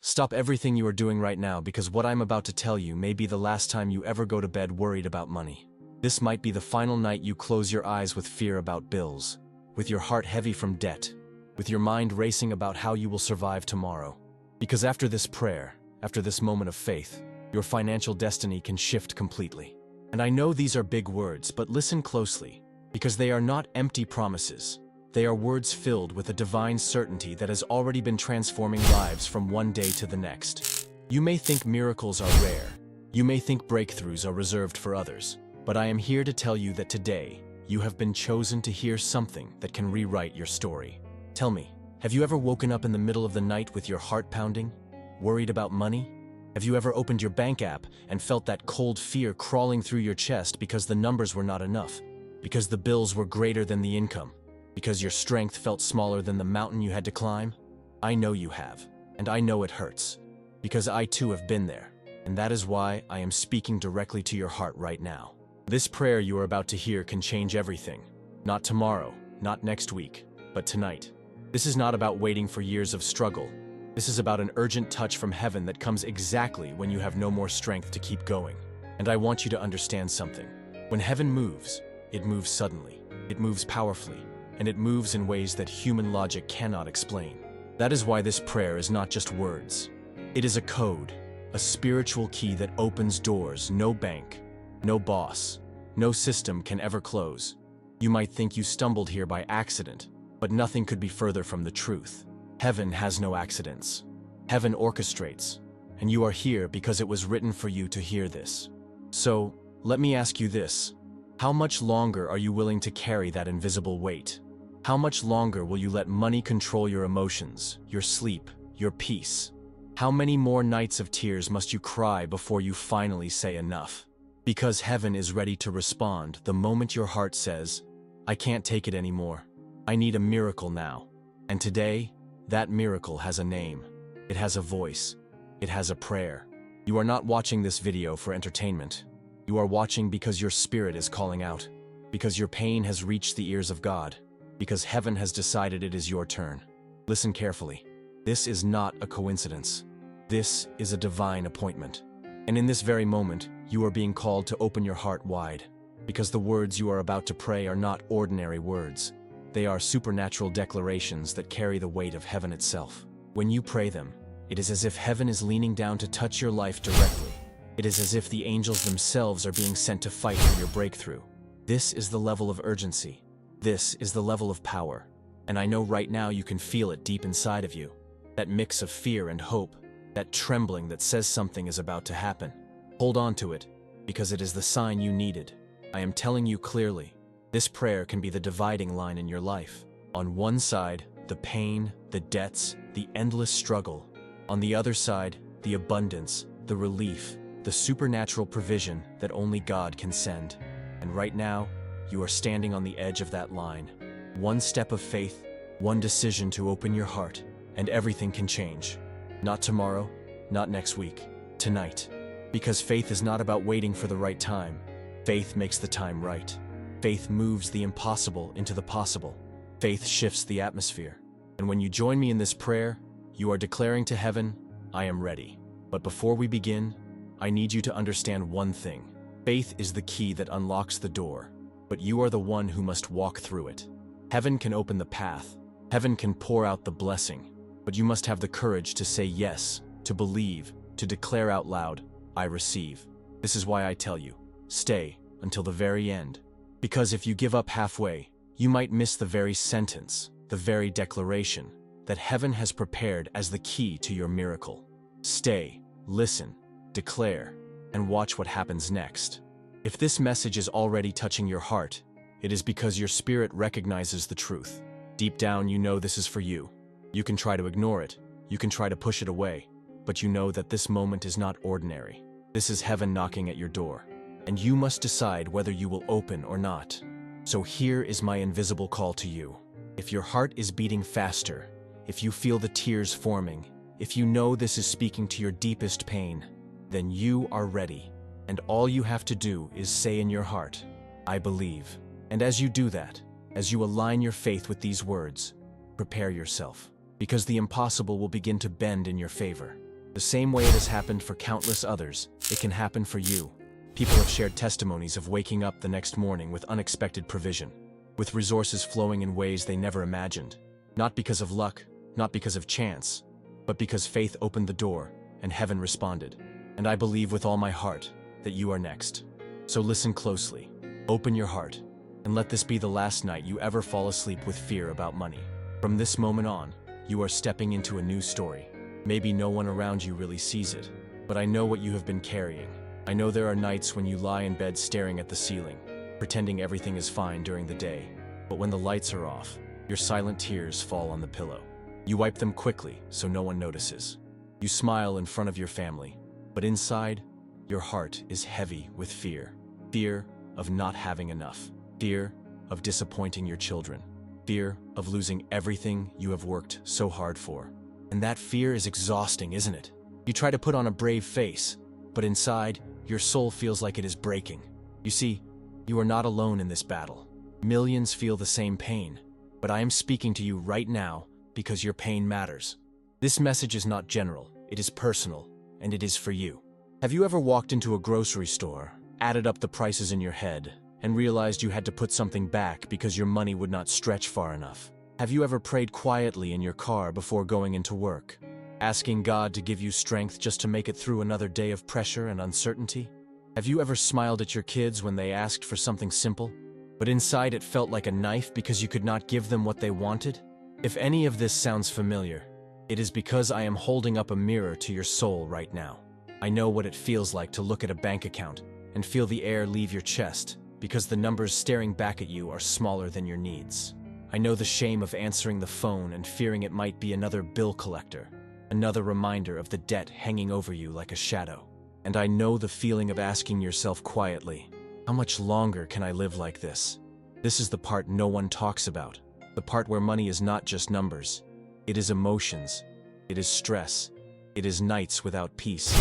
Stop everything you are doing right now because what I'm about to tell you may be the last time you ever go to bed worried about money. This might be the final night you close your eyes with fear about bills, with your heart heavy from debt, with your mind racing about how you will survive tomorrow. Because after this prayer, after this moment of faith, your financial destiny can shift completely. And I know these are big words, but listen closely, because they are not empty promises. They are words filled with a divine certainty that has already been transforming lives from one day to the next. You may think miracles are rare. You may think breakthroughs are reserved for others. But I am here to tell you that today, you have been chosen to hear something that can rewrite your story. Tell me, have you ever woken up in the middle of the night with your heart pounding, worried about money? Have you ever opened your bank app and felt that cold fear crawling through your chest because the numbers were not enough, because the bills were greater than the income, because your strength felt smaller than the mountain you had to climb? I know you have, and I know it hurts, because I too have been there, and that is why I am speaking directly to your heart right now. This prayer you are about to hear can change everything. Not tomorrow, not next week, but tonight. This is not about waiting for years of struggle. This is about an urgent touch from heaven that comes exactly when you have no more strength to keep going. And I want you to understand something. When heaven moves, it moves suddenly, it moves powerfully, and it moves in ways that human logic cannot explain. That is why this prayer is not just words. It is a code, a spiritual key that opens doors no bank, no boss, no system can ever close. You might think you stumbled here by accident, but nothing could be further from the truth. Heaven has no accidents. Heaven orchestrates, and you are here because it was written for you to hear this. So, let me ask you this. How much longer are you willing to carry that invisible weight? How much longer will you let money control your emotions, your sleep, your peace? How many more nights of tears must you cry before you finally say enough? Because heaven is ready to respond the moment your heart says, I can't take it anymore. I need a miracle now. And today, that miracle has a name. It has a voice. It has a prayer. You are not watching this video for entertainment. You are watching because your spirit is calling out, because your pain has reached the ears of God, because heaven has decided it is your turn. Listen carefully. This is not a coincidence. This is a divine appointment. And in this very moment, you are being called to open your heart wide, because the words you are about to pray are not ordinary words. They are supernatural declarations that carry the weight of heaven itself. When you pray them, it is as if heaven is leaning down to touch your life directly. It is as if the angels themselves are being sent to fight for your breakthrough. This is the level of urgency. This is the level of power. And I know right now you can feel it deep inside of you. That mix of fear and hope, that trembling that says something is about to happen. Hold on to it, because it is the sign you needed. I am telling you clearly, this prayer can be the dividing line in your life. On one side, the pain, the debts, the endless struggle. On the other side, the abundance, the relief, the supernatural provision that only God can send. And right now, you are standing on the edge of that line. One step of faith, one decision to open your heart, and everything can change. Not tomorrow, not next week, tonight. Because faith is not about waiting for the right time. Faith makes the time right. Faith moves the impossible into the possible. Faith shifts the atmosphere. And when you join me in this prayer, you are declaring to heaven, I am ready. But before we begin, I need you to understand one thing. Faith is the key that unlocks the door, but you are the one who must walk through it. Heaven can open the path. Heaven can pour out the blessing, but you must have the courage to say yes, to believe, to declare out loud, I receive. This is why I tell you, stay until the very end. Because if you give up halfway, you might miss the very sentence, the very declaration that heaven has prepared as the key to your miracle. Stay, listen, declare, and watch what happens next. If this message is already touching your heart, it is because your spirit recognizes the truth. Deep down, you know this is for you. You can try to ignore it, you can try to push it away, but you know that this moment is not ordinary. This is heaven knocking at your door, and you must decide whether you will open or not. So here is my invisible call to you. If your heart is beating faster, if you feel the tears forming, if you know this is speaking to your deepest pain, then you are ready. And all you have to do is say in your heart, I believe. And as you do that, as you align your faith with these words, prepare yourself, because the impossible will begin to bend in your favor. The same way it has happened for countless others, it can happen for you. People have shared testimonies of waking up the next morning with unexpected provision, with resources flowing in ways they never imagined. Not because of luck, not because of chance, but because faith opened the door and heaven responded. And I believe with all my heart that you are next. So listen closely, open your heart, and let this be the last night you ever fall asleep with fear about money. From this moment on, you are stepping into a new story. Maybe no one around you really sees it, but I know what you have been carrying. I know there are nights when you lie in bed staring at the ceiling, pretending everything is fine during the day, but when the lights are off, your silent tears fall on the pillow. You wipe them quickly so no one notices. You smile in front of your family, but inside, your heart is heavy with fear. Fear of not having enough. Fear of disappointing your children. Fear of losing everything you have worked so hard for. And that fear is exhausting, isn't it? You try to put on a brave face, but inside, your soul feels like it is breaking. You see, you are not alone in this battle. Millions feel the same pain, but I am speaking to you right now because your pain matters. This message is not general, it is personal, and it is for you. Have you ever walked into a grocery store, added up the prices in your head, and realized you had to put something back because your money would not stretch far enough? Have you ever prayed quietly in your car before going into work, asking God to give you strength just to make it through another day of pressure and uncertainty? Have you ever smiled at your kids when they asked for something simple, but inside it felt like a knife because you could not give them what they wanted? If any of this sounds familiar, it is because I am holding up a mirror to your soul right now. I know what it feels like to look at a bank account and feel the air leave your chest because the numbers staring back at you are smaller than your needs. I know the shame of answering the phone and fearing it might be another bill collector, another reminder of the debt hanging over you like a shadow. And I know the feeling of asking yourself quietly, how much longer can I live like this? This is the part no one talks about, the part where money is not just numbers. It is emotions, it is stress, it is nights without peace.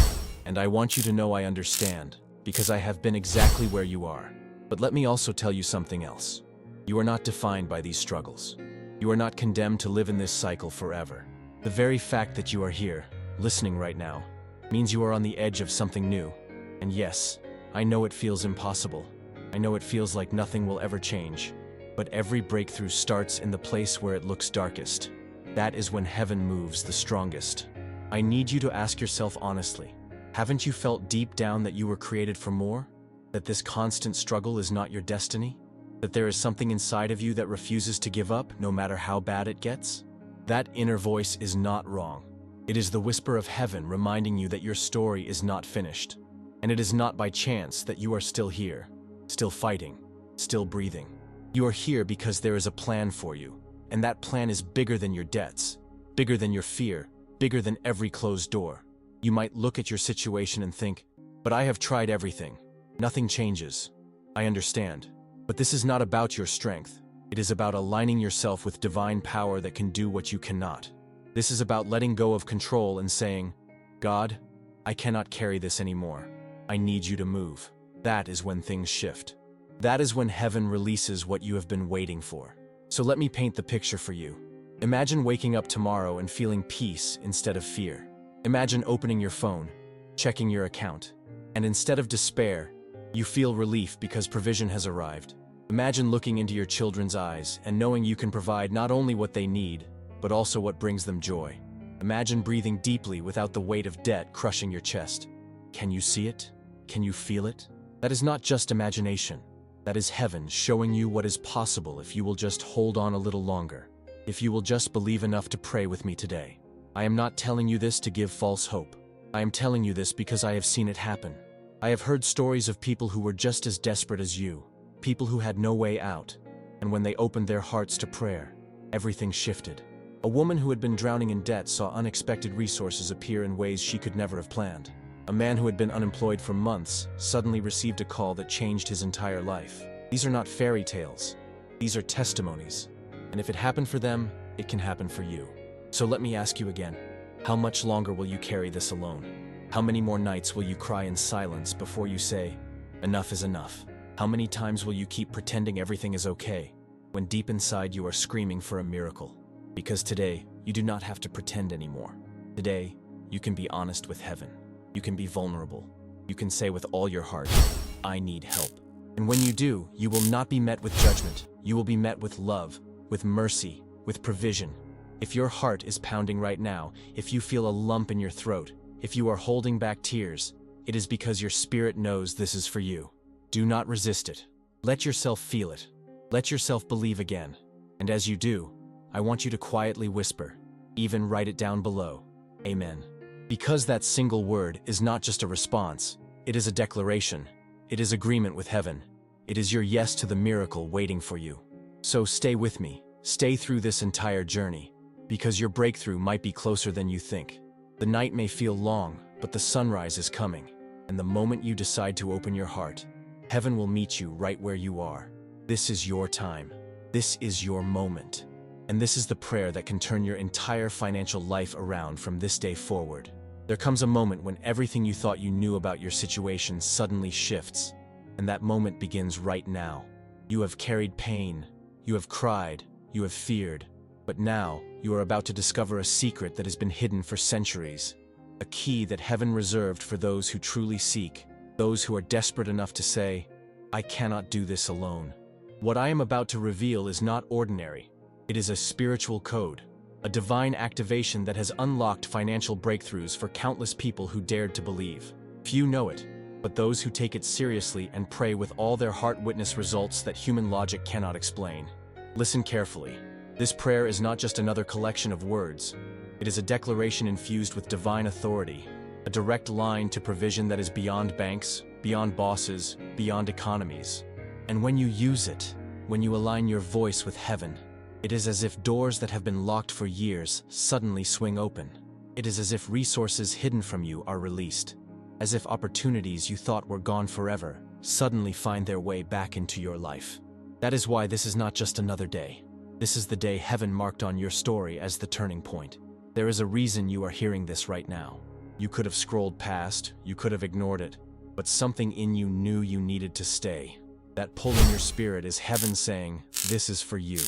And I want you to know I understand, because I have been exactly where you are. But let me also tell you something else. You are not defined by these struggles. You are not condemned to live in this cycle forever. The very fact that you are here, listening right now, means you are on the edge of something new. And yes, I know it feels impossible. I know it feels like nothing will ever change. But every breakthrough starts in the place where it looks darkest. That is when heaven moves the strongest. I need you to ask yourself honestly, haven't you felt deep down that you were created for more? That this constant struggle is not your destiny? That there is something inside of you that refuses to give up no matter how bad it gets? That inner voice is not wrong. It is the whisper of heaven reminding you that your story is not finished. And it is not by chance that you are still here, still fighting, still breathing. You are here because there is a plan for you, and that plan is bigger than your debts, bigger than your fear, bigger than every closed door. You might look at your situation and think, but I have tried everything. Nothing changes. I understand. But this is not about your strength. It is about aligning yourself with divine power that can do what you cannot. This is about letting go of control and saying, God, I cannot carry this anymore. I need you to move. That is when things shift. That is when heaven releases what you have been waiting for. So let me paint the picture for you. Imagine waking up tomorrow and feeling peace instead of fear. Imagine opening your phone, checking your account, and instead of despair, you feel relief because provision has arrived. Imagine looking into your children's eyes and knowing you can provide not only what they need, but also what brings them joy. Imagine breathing deeply without the weight of debt crushing your chest. Can you see it? Can you feel it? That is not just imagination. That is heaven showing you what is possible if you will just hold on a little longer. If you will just believe enough to pray with me today. I am not telling you this to give false hope. I am telling you this because I have seen it happen. I have heard stories of people who were just as desperate as you, people who had no way out, and when they opened their hearts to prayer, everything shifted. A woman who had been drowning in debt saw unexpected resources appear in ways she could never have planned. A man who had been unemployed for months suddenly received a call that changed his entire life. These are not fairy tales. These are testimonies. And if it happened for them, it can happen for you. So let me ask you again, how much longer will you carry this alone? How many more nights will you cry in silence before you say, enough is enough? How many times will you keep pretending everything is okay, when deep inside you are screaming for a miracle? Because today, you do not have to pretend anymore. Today, You can be honest with heaven. You can be vulnerable. You can say with all your heart, I need help. And when you do, you will not be met with judgment. You will be met with love, with mercy, with provision. If your heart is pounding right now, if you feel a lump in your throat, if you are holding back tears, it is because your spirit knows this is for you. Do not resist it. Let yourself feel it. Let yourself believe again. And as you do, I want you to quietly whisper, even write it down below, Amen. Because that single word is not just a response, it is a declaration. It is agreement with heaven. It is your yes to the miracle waiting for you. So stay with me. Stay through this entire journey, because your breakthrough might be closer than you think. The night may feel long, but the sunrise is coming. And the moment you decide to open your heart, heaven will meet you right where you are. This is your time. This is your moment. And this is the prayer that can turn your entire financial life around from this day forward. There comes a moment when everything you thought you knew about your situation suddenly shifts. And that moment begins right now. You have carried pain. You have cried. You have feared. But now, you are about to discover a secret that has been hidden for centuries. A key that heaven reserved for those who truly seek, those who are desperate enough to say, I cannot do this alone. What I am about to reveal is not ordinary. It is a spiritual code, a divine activation that has unlocked financial breakthroughs for countless people who dared to believe. Few know it, but those who take it seriously and pray with all their heart witness results that human logic cannot explain. Listen carefully. This prayer is not just another collection of words. It is a declaration infused with divine authority, a direct line to provision that is beyond banks, beyond bosses, beyond economies. And when you use it, when you align your voice with heaven, it is as if doors that have been locked for years suddenly swing open. It is as if resources hidden from you are released, as if opportunities you thought were gone forever suddenly find their way back into your life. That is why this is not just another day. This is the day heaven marked on your story as the turning point. There is a reason you are hearing this right now. You could have scrolled past, you could have ignored it, but something in you knew you needed to stay. That pull in your spirit is heaven saying, this is for you.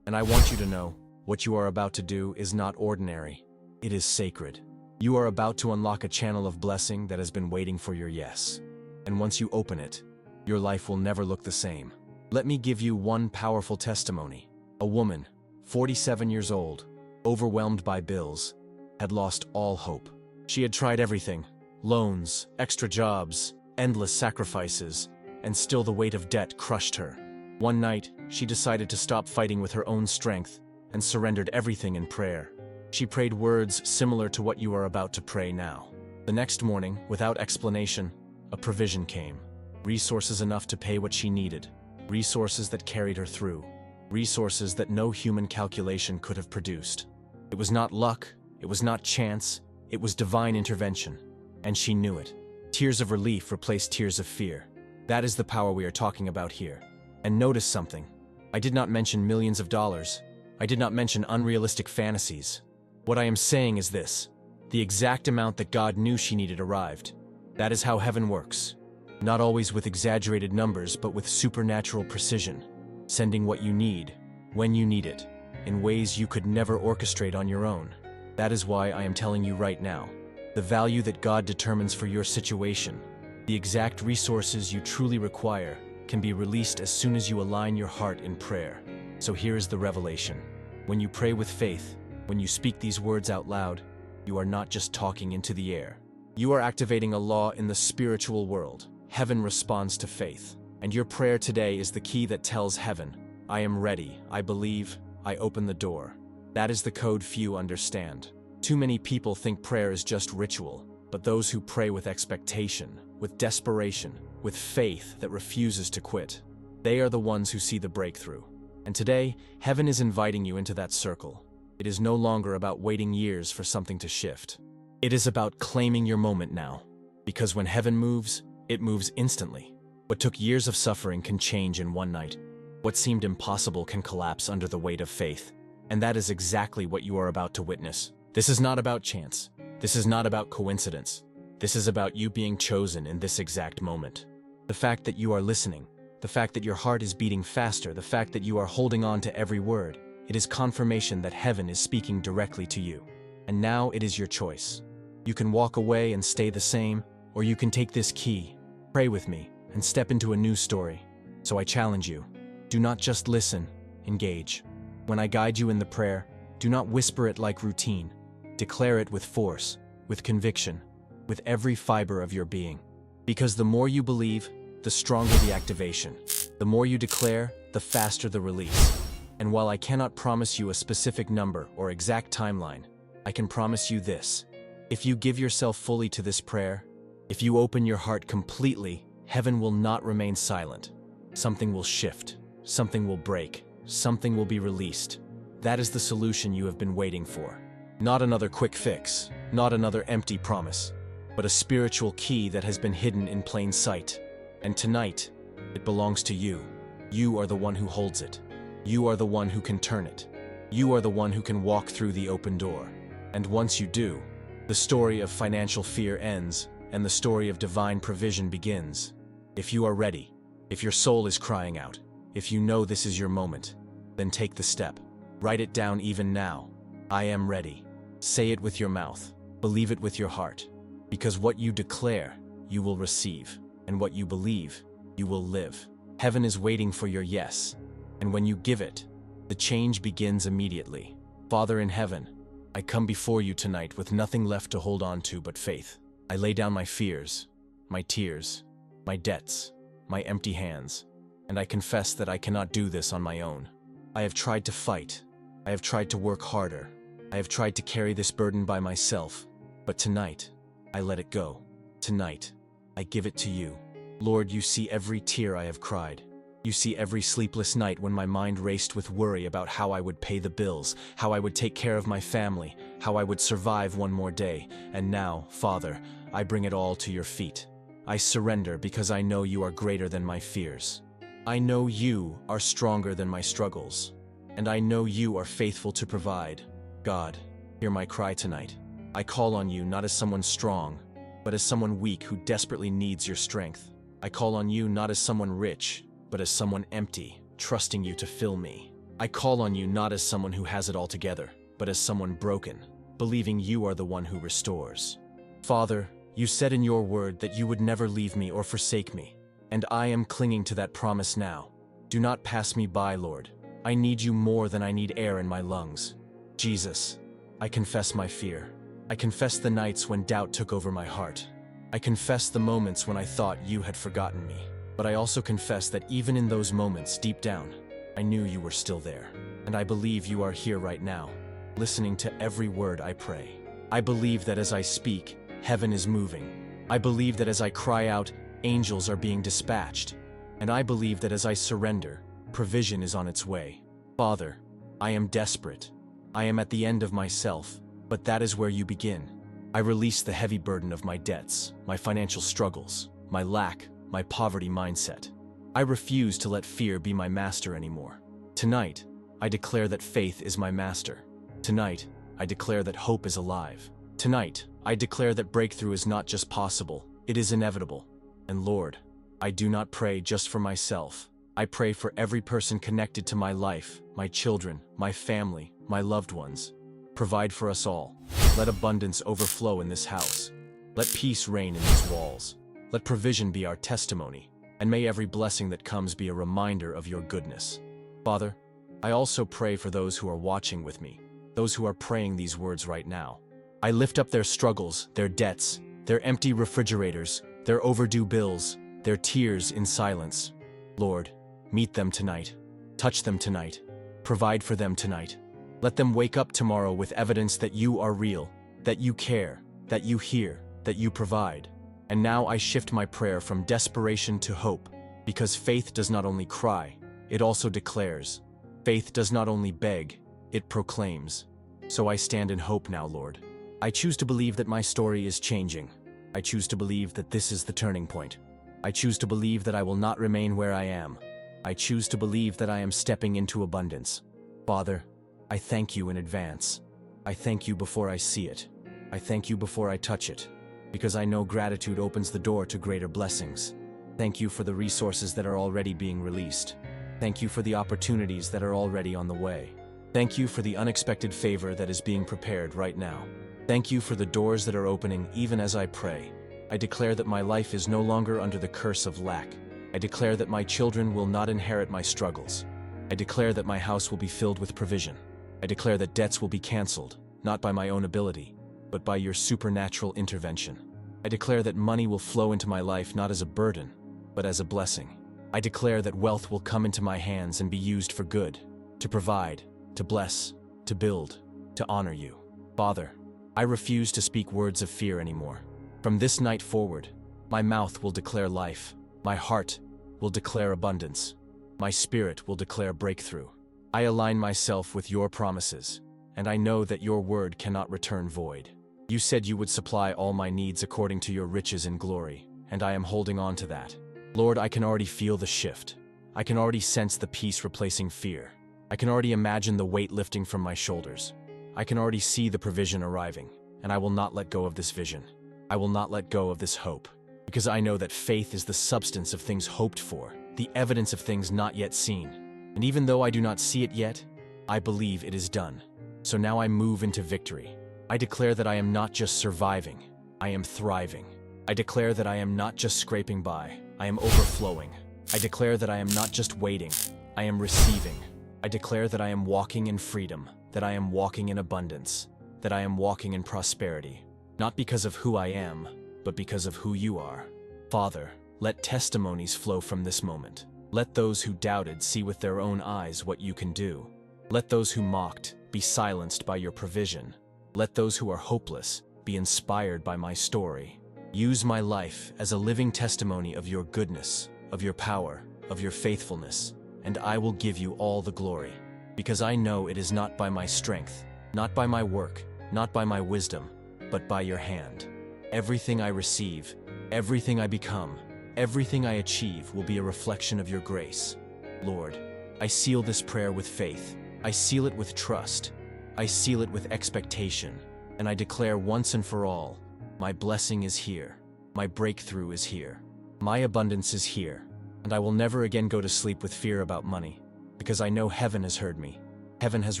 And I want you to know, what you are about to do is not ordinary. It is sacred. You are about to unlock a channel of blessing that has been waiting for your yes. And once you open it, your life will never look the same. Let me give you one powerful testimony. A woman, 47 years old, overwhelmed by bills, had lost all hope. She had tried everything: loans, extra jobs, endless sacrifices, and still the weight of debt crushed her. One night, she decided to stop fighting with her own strength and surrendered everything in prayer. She prayed words similar to what you are about to pray now. The next morning, without explanation, a provision came. Resources enough to pay what she needed. Resources that carried her through. Resources that no human calculation could have produced. It was not luck, it was not chance, it was divine intervention. And she knew it. Tears of relief replaced tears of fear. That is the power we are talking about here. And notice something. I did not mention millions of dollars. I did not mention unrealistic fantasies. What I am saying is this: the exact amount that God knew she needed arrived. That is how heaven works. Not always with exaggerated numbers, but with supernatural precision. Sending what you need, when you need it, in ways you could never orchestrate on your own. That is why I am telling you right now, the value that God determines for your situation, the exact resources you truly require, can be released as soon as you align your heart in prayer. So here is the revelation. When you pray with faith, when you speak these words out loud, you are not just talking into the air. You are activating a law in the spiritual world. Heaven responds to faith. And your prayer today is the key that tells heaven, I am ready, I believe, I open the door. That is the code few understand. Too many people think prayer is just ritual, but those who pray with expectation, with desperation, with faith that refuses to quit, they are the ones who see the breakthrough. And today, heaven is inviting you into that circle. It is no longer about waiting years for something to shift. It is about claiming your moment now. Because when heaven moves, it moves instantly. What took years of suffering can change in one night. What seemed impossible can collapse under the weight of faith. And that is exactly what you are about to witness. This is not about chance. This is not about coincidence. This is about you being chosen in this exact moment. The fact that you are listening, the fact that your heart is beating faster, the fact that you are holding on to every word, it is confirmation that heaven is speaking directly to you. And now it is your choice. You can walk away and stay the same, or you can take this key, pray with me, and step into a new story. So I challenge you, do not just listen, engage. When I guide you in the prayer, do not whisper it like routine. Declare it with force, with conviction, with every fiber of your being. Because the more you believe, the stronger the activation. The more you declare, the faster the release. And while I cannot promise you a specific number or exact timeline, I can promise you this. If you give yourself fully to this prayer, if you open your heart completely, heaven will not remain silent. Something will shift, something will break, something will be released. That is the solution you have been waiting for. Not another quick fix, not another empty promise, but a spiritual key that has been hidden in plain sight. And tonight, it belongs to you. You are the one who holds it. You are the one who can turn it. You are the one who can walk through the open door. And once you do, the story of financial fear ends, and the story of divine provision begins. If you are ready, if your soul is crying out, if you know this is your moment, then take the step. Write it down even now. I am ready. Say it with your mouth. Believe it with your heart. Because what you declare, you will receive. And what you believe, you will live. Heaven is waiting for your yes. And when you give it, the change begins immediately. Father in heaven, I come before you tonight with nothing left to hold on to but faith. I lay down my fears, my tears, my debts, my empty hands, and I confess that I cannot do this on my own. I have tried to fight. I have tried to work harder. I have tried to carry this burden by myself. But tonight, I let it go. Tonight, I give it to you. Lord, you see every tear I have cried. You see every sleepless night when my mind raced with worry about how I would pay the bills, how I would take care of my family, how I would survive one more day. And now, Father, I bring it all to your feet. I surrender because I know you are greater than my fears. I know you are stronger than my struggles. And I know you are faithful to provide. God, hear my cry tonight. I call on you not as someone strong, but as someone weak who desperately needs your strength. I call on you not as someone rich, but as someone empty, trusting you to fill me. I call on you not as someone who has it all together, but as someone broken, believing you are the one who restores. Father, you said in your word that you would never leave me or forsake me, and I am clinging to that promise now. Do not pass me by, Lord. I need you more than I need air in my lungs. Jesus, I confess my fear. I confess the nights when doubt took over my heart. I confess the moments when I thought you had forgotten me. But I also confess that even in those moments, deep down, I knew you were still there. And I believe you are here right now, listening to every word I pray. I believe that as I speak, heaven is moving. I believe that as I cry out, angels are being dispatched. And I believe that as I surrender, provision is on its way. Father, I am desperate. I am at the end of myself, but that is where you begin. I release the heavy burden of my debts, my financial struggles, my lack, my poverty mindset. I refuse to let fear be my master anymore. Tonight, I declare that faith is my master. Tonight, I declare that hope is alive. Tonight, I declare that breakthrough is not just possible, it is inevitable. And Lord, I do not pray just for myself. I pray for every person connected to my life, my children, my family, my loved ones. Provide for us all. Let abundance overflow in this house. Let peace reign in these walls. Let provision be our testimony, and may every blessing that comes be a reminder of your goodness. Father, I also pray for those who are watching with me, those who are praying these words right now. I lift up their struggles, their debts, their empty refrigerators, their overdue bills, their tears in silence. Lord, meet them tonight. Touch them tonight. Provide for them tonight. Let them wake up tomorrow with evidence that you are real, that you care, that you hear, that you provide. And now I shift my prayer from desperation to hope, because faith does not only cry, it also declares. Faith does not only beg, it proclaims. So I stand in hope now, Lord. I choose to believe that my story is changing. I choose to believe that this is the turning point. I choose to believe that I will not remain where I am. I choose to believe that I am stepping into abundance. Father, I thank you in advance. I thank you before I see it. I thank you before I touch it, because I know gratitude opens the door to greater blessings. Thank you for the resources that are already being released. Thank you for the opportunities that are already on the way. Thank you for the unexpected favor that is being prepared right now. Thank you for the doors that are opening even as I pray. I declare that my life is no longer under the curse of lack. I declare that my children will not inherit my struggles. I declare that my house will be filled with provision. I declare that debts will be canceled, not by my own ability, but by your supernatural intervention. I declare that money will flow into my life not as a burden, but as a blessing. I declare that wealth will come into my hands and be used for good, to provide, to bless, to build, to honor you. Father, I refuse to speak words of fear anymore. From this night forward, my mouth will declare life, my heart will declare abundance, my spirit will declare breakthrough. I align myself with your promises, and I know that your word cannot return void. You said you would supply all my needs according to your riches in glory, and I am holding on to that. Lord, I can already feel the shift. I can already sense the peace replacing fear. I can already imagine the weight lifting from my shoulders. I can already see the provision arriving, and I will not let go of this vision. I will not let go of this hope, because I know that faith is the substance of things hoped for, the evidence of things not yet seen. And even though I do not see it yet, I believe it is done. So now I move into victory. I declare that I am not just surviving, I am thriving. I declare that I am not just scraping by, I am overflowing. I declare that I am not just waiting, I am receiving. I declare that I am walking in freedom, that I am walking in abundance, that I am walking in prosperity, not because of who I am, but because of who you are. Father, let testimonies flow from this moment. Let those who doubted see with their own eyes what you can do. Let those who mocked be silenced by your provision. Let those who are hopeless be inspired by my story. Use my life as a living testimony of your goodness, of your power, of your faithfulness, and I will give you all the glory. Because I know it is not by my strength, not by my work, not by my wisdom, but by your hand. Everything I receive, everything I become, everything I achieve will be a reflection of your grace. Lord, I seal this prayer with faith. I seal it with trust. I seal it with expectation. And I declare once and for all, my blessing is here. My breakthrough is here. My abundance is here. And I will never again go to sleep with fear about money, because I know heaven has heard me. Heaven has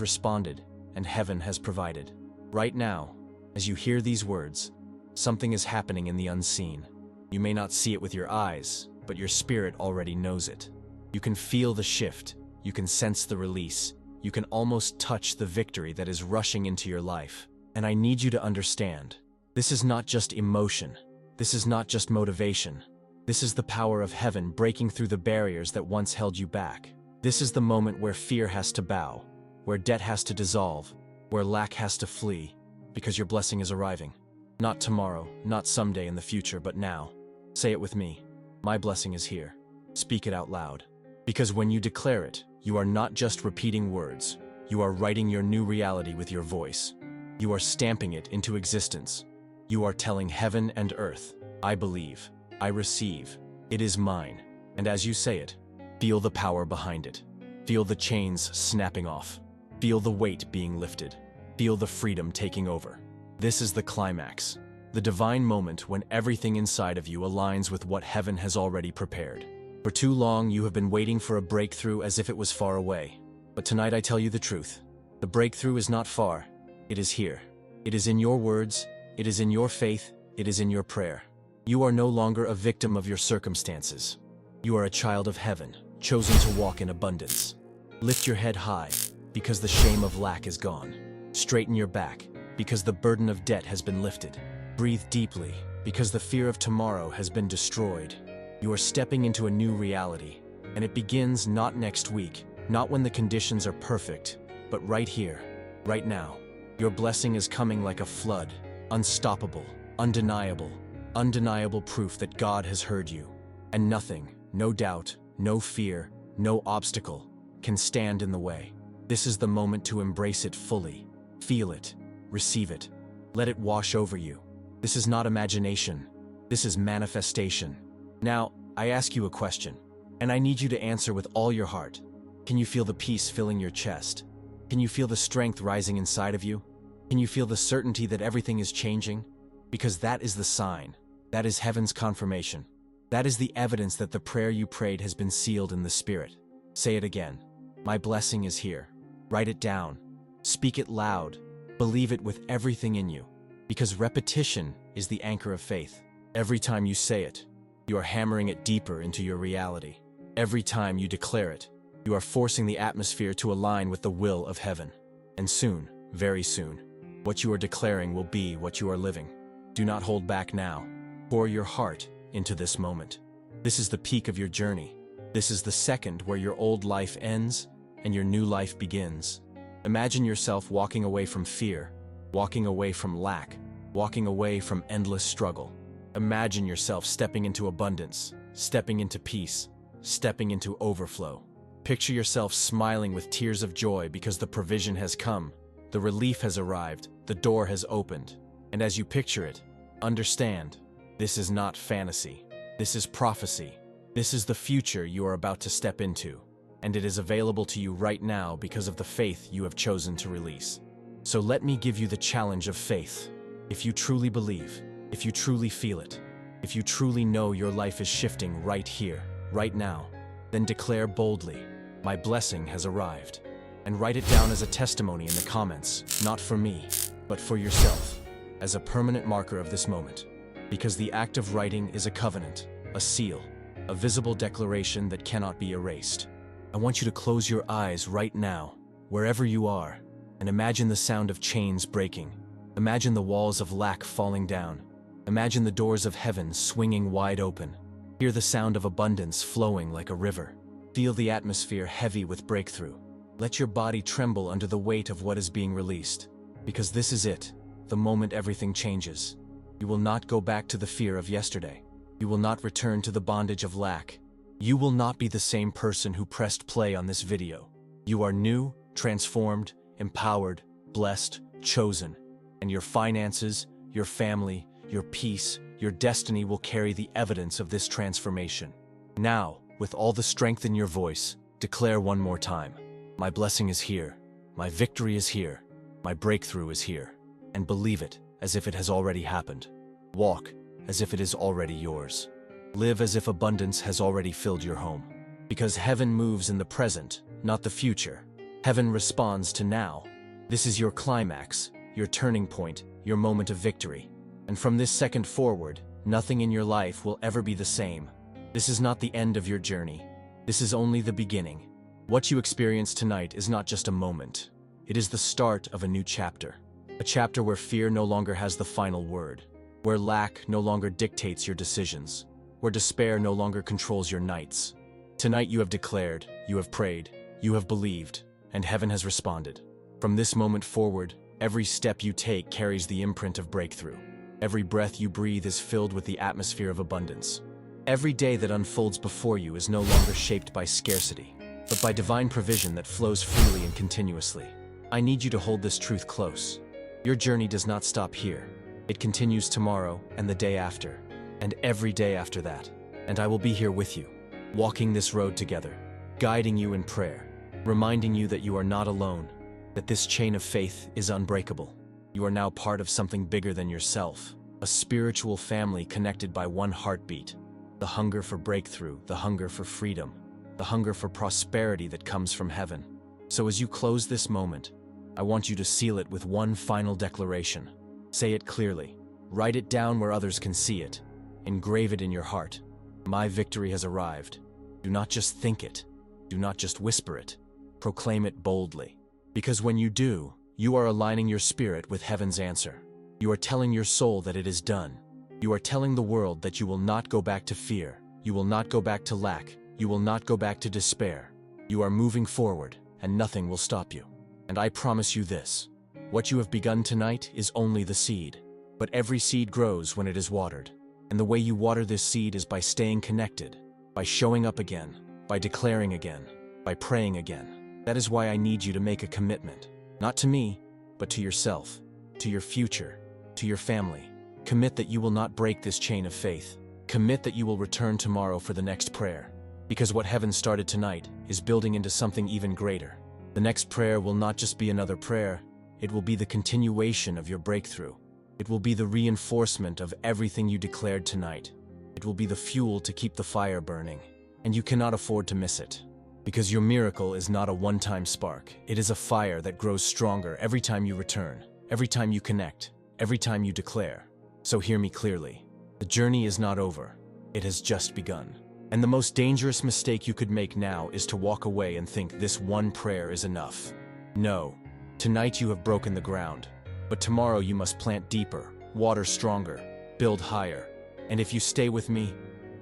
responded, and heaven has provided. Right now, as you hear these words, something is happening in the unseen. You may not see it with your eyes, but your spirit already knows it. You can feel the shift. You can sense the release. You can almost touch the victory that is rushing into your life. And I need you to understand, this is not just emotion. This is not just motivation. This is the power of heaven breaking through the barriers that once held you back. This is the moment where fear has to bow, where debt has to dissolve, where lack has to flee, because your blessing is arriving. Not tomorrow, not someday in the future, but now. Say it with me. My blessing is here. Speak it out loud. Because when you declare it, you are not just repeating words. You are writing your new reality with your voice. You are stamping it into existence. You are telling heaven and earth, I believe, I receive, it is mine. And as you say it, feel the power behind it. Feel the chains snapping off. Feel the weight being lifted. Feel the freedom taking over. This is the climax, the divine moment when everything inside of you aligns with what heaven has already prepared. For too long, you have been waiting for a breakthrough as if it was far away. But tonight I tell you the truth. The breakthrough is not far. It is here. It is in your words. It is in your faith. It is in your prayer. You are no longer a victim of your circumstances. You are a child of heaven, chosen to walk in abundance. Lift your head high, because the shame of lack is gone. Straighten your back, because the burden of debt has been lifted. Breathe deeply, because the fear of tomorrow has been destroyed. You are stepping into a new reality, and it begins not next week, not when the conditions are perfect, but right here, right now. Your blessing is coming like a flood, unstoppable, undeniable, undeniable proof that God has heard you. And nothing, no doubt, no fear, no obstacle, can stand in the way. This is the moment to embrace it fully. Feel it, receive it, let it wash over you. This is not imagination, this is manifestation. Now, I ask you a question, and I need you to answer with all your heart. Can you feel the peace filling your chest? Can you feel the strength rising inside of you? Can you feel the certainty that everything is changing? Because that is the sign. That is heaven's confirmation. That is the evidence that the prayer you prayed has been sealed in the Spirit. Say it again. My blessing is here. Write it down. Speak it loud. Believe it with everything in you. Because repetition is the anchor of faith. Every time you say it, you are hammering it deeper into your reality. Every time you declare it, you are forcing the atmosphere to align with the will of heaven. And soon, very soon, what you are declaring will be what you are living. Do not hold back now. Pour your heart into this moment. This is the peak of your journey. This is the second where your old life ends and your new life begins. Imagine yourself walking away from fear, walking away from lack, walking away from endless struggle. Imagine yourself stepping into abundance, stepping into peace, stepping into overflow. Picture yourself smiling with tears of joy because the provision has come, the relief has arrived, the door has opened. And as you picture it, understand, this is not fantasy. This is prophecy. This is the future you are about to step into, and it is available to you right now because of the faith you have chosen to release. So let me give you the challenge of faith. If you truly believe, if you truly feel it, if you truly know your life is shifting right here, right now, then declare boldly, "My blessing has arrived." And write it down as a testimony in the comments, not for me, but for yourself, as a permanent marker of this moment. Because the act of writing is a covenant, a seal, a visible declaration that cannot be erased. I want you to close your eyes right now, wherever you are, and imagine the sound of chains breaking. Imagine the walls of lack falling down. Imagine the doors of heaven swinging wide open. Hear the sound of abundance flowing like a river. Feel the atmosphere heavy with breakthrough. Let your body tremble under the weight of what is being released. Because this is it, the moment everything changes. You will not go back to the fear of yesterday. You will not return to the bondage of lack. You will not be the same person who pressed play on this video. You are new, transformed, empowered, blessed, chosen. And your finances, your family, your peace, your destiny will carry the evidence of this transformation. Now, with all the strength in your voice, declare one more time. My blessing is here. My victory is here. My breakthrough is here. And believe it as if it has already happened. Walk as if it is already yours. Live as if abundance has already filled your home. Because heaven moves in the present, not the future. Heaven responds to now. This is your climax, your turning point, your moment of victory. And from this second forward, nothing in your life will ever be the same. This is not the end of your journey. This is only the beginning. What you experience tonight is not just a moment. It is the start of a new chapter. A chapter where fear no longer has the final word. Where lack no longer dictates your decisions. Where despair no longer controls your nights. Tonight you have declared, you have prayed, you have believed, and heaven has responded. From this moment forward, every step you take carries the imprint of breakthrough. Every breath you breathe is filled with the atmosphere of abundance. Every day that unfolds before you is no longer shaped by scarcity, but by divine provision that flows freely and continuously. I need you to hold this truth close. Your journey does not stop here. It continues tomorrow and the day after, and every day after that. And I will be here with you, walking this road together, guiding you in prayer, reminding you that you are not alone, that this chain of faith is unbreakable. You are now part of something bigger than yourself, a spiritual family connected by one heartbeat. The hunger for breakthrough, the hunger for freedom, the hunger for prosperity that comes from heaven. So as you close this moment, I want you to seal it with one final declaration. Say it clearly. Write it down where others can see it. Engrave it in your heart. My victory has arrived. Do not just think it. Do not just whisper it. Proclaim it boldly. Because when you do, you are aligning your spirit with heaven's answer. You are telling your soul that it is done. You are telling the world that you will not go back to fear. You will not go back to lack. You will not go back to despair. You are moving forward, and nothing will stop you. And I promise you this. What you have begun tonight is only the seed. But every seed grows when it is watered. And the way you water this seed is by staying connected, by showing up again, by declaring again, by praying again. That is why I need you to make a commitment. Not to me, but to yourself, to your future, to your family. Commit that you will not break this chain of faith. Commit that you will return tomorrow for the next prayer. Because what heaven started tonight is building into something even greater. The next prayer will not just be another prayer, it will be the continuation of your breakthrough. It will be the reinforcement of everything you declared tonight. It will be the fuel to keep the fire burning. And you cannot afford to miss it. Because your miracle is not a one-time spark. It is a fire that grows stronger every time you return, every time you connect, every time you declare. So hear me clearly. The journey is not over. It has just begun. And the most dangerous mistake you could make now is to walk away and think this one prayer is enough. No. Tonight you have broken the ground. But tomorrow you must plant deeper, water stronger, build higher. And if you stay with me,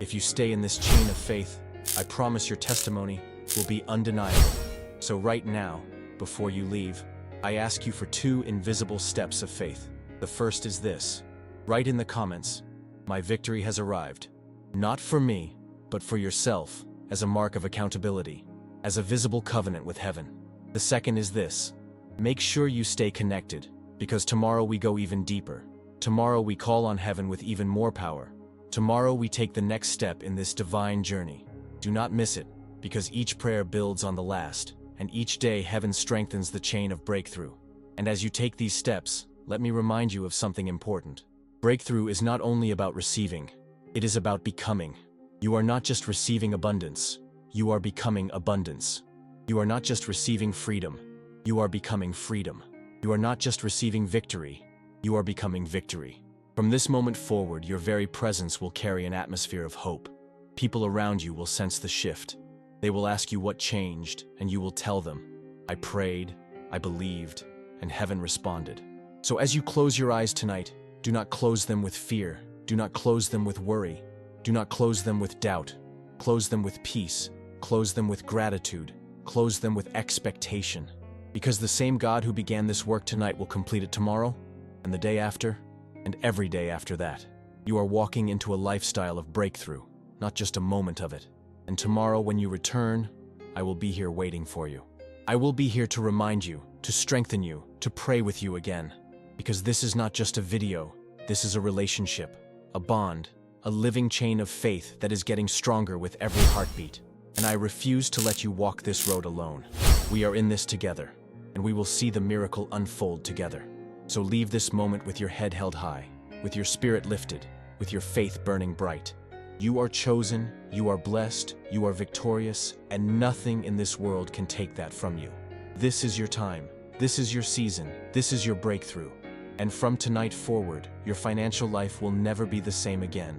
if you stay in this chain of faith, I promise your testimony will be undeniable. So right now, before you leave, I ask you for 2 invisible steps of faith. The first is this. Write in the comments, "My victory has arrived." Not for me, but for yourself, as a mark of accountability, as a visible covenant with heaven. The second is this. Make sure you stay connected, because tomorrow we go even deeper. Tomorrow we call on heaven with even more power. Tomorrow we take the next step in this divine journey. Do not miss it, because each prayer builds on the last, and each day heaven strengthens the chain of breakthrough. And as you take these steps, let me remind you of something important. Breakthrough is not only about receiving, it is about becoming. You are not just receiving abundance, you are becoming abundance. You are not just receiving freedom, you are becoming freedom. You are not just receiving victory, you are becoming victory. From this moment forward, your very presence will carry an atmosphere of hope. People around you will sense the shift. They will ask you what changed, and you will tell them, "I prayed, I believed, and heaven responded." So as you close your eyes tonight, do not close them with fear. Do not close them with worry. Do not close them with doubt. Close them with peace. Close them with gratitude. Close them with expectation. Because the same God who began this work tonight will complete it tomorrow, and the day after, and every day after that. You are walking into a lifestyle of breakthrough, not just a moment of it. And tomorrow when you return, I will be here waiting for you. I will be here to remind you, to strengthen you, to pray with you again. Because this is not just a video, this is a relationship, a bond, a living chain of faith that is getting stronger with every heartbeat. And I refuse to let you walk this road alone. We are in this together, and we will see the miracle unfold together. So leave this moment with your head held high, with your spirit lifted, with your faith burning bright. You are chosen, you are blessed, you are victorious, and nothing in this world can take that from you. This is your time, this is your season, this is your breakthrough. And from tonight forward, your financial life will never be the same again.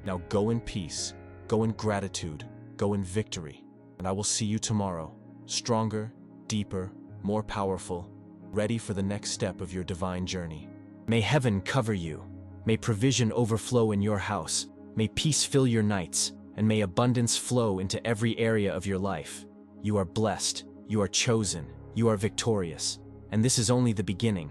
Now go in peace, go in gratitude, go in victory, and I will see you tomorrow, stronger, deeper, more powerful, ready for the next step of your divine journey. May heaven cover you. May provision overflow in your house. May peace fill your nights, and may abundance flow into every area of your life. You are blessed, you are chosen, you are victorious, and this is only the beginning.